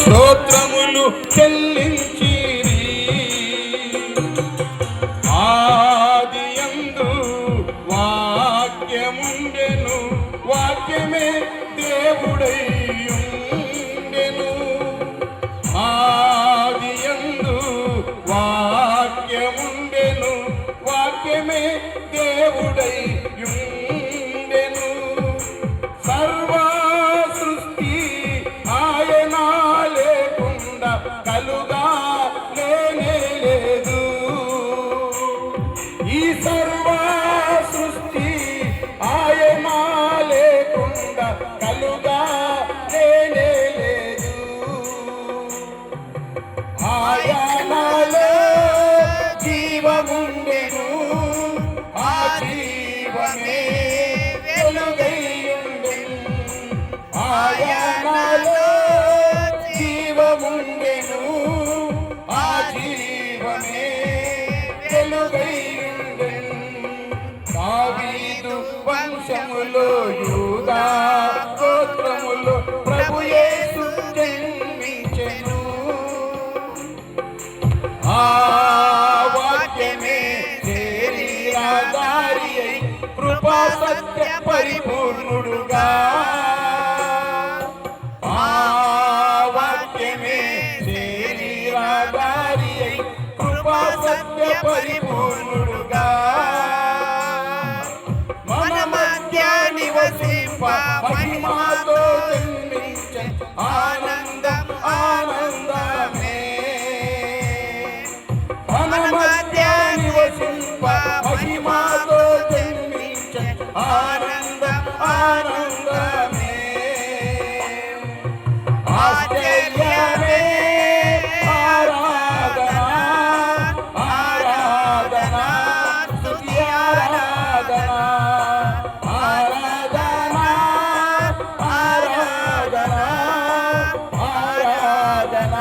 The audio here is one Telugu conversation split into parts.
స్తోత్రములు చెల్లించిరి. ఆదియందు వాక్యముండెను, వాక్యమే దేవుడైయుండెను. ఆదియందు వాక్యముండెను, వాక్యమే దేవుడైయుండెను. సర్వ సృష్టి ఆయన లేకుండా కలుగా లేనే లేదు. ఈ సర్వ సృష్టి ఆయన లేకుండా కలుగా లేనే లేదు. ఆయనలో జీవముండెను, ఆ జీవమే వెలుగైయుండెను. ఆయనలో జీవముండెను, ఆ జీవమే వెలుగైయుండెను. దావీదు వంశములో యూదా గోత్రములో ప్రభు యేసు జన్మించెను. ఆ వాక్యమే శరీరధారి అయి కృపా సత్య పరిపూర్ణుడుగా. ఆ వాక్యమే శరీరధారి అయి కృపా సత్య పరిపూర్ణుడుగా. మన మధ్య నివసింప మహిమతో జన్మించే ఆనందం ఆనందమే. మన మధ్య నివసింప మహిమతో జన్మించే ఆనందం ఆనందమే. ఆశ్చర్యమే ఆరాధన ఆరాధన స్తుతి ఆరాధన ఆరాధన ఆరాధన ఆరాధన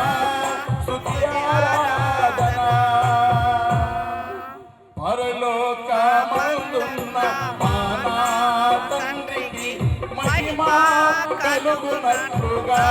స్తుతి ఆరాధన. పరలోకమందున్న మా తండ్రికి మహిమ కలుగునట్లుగా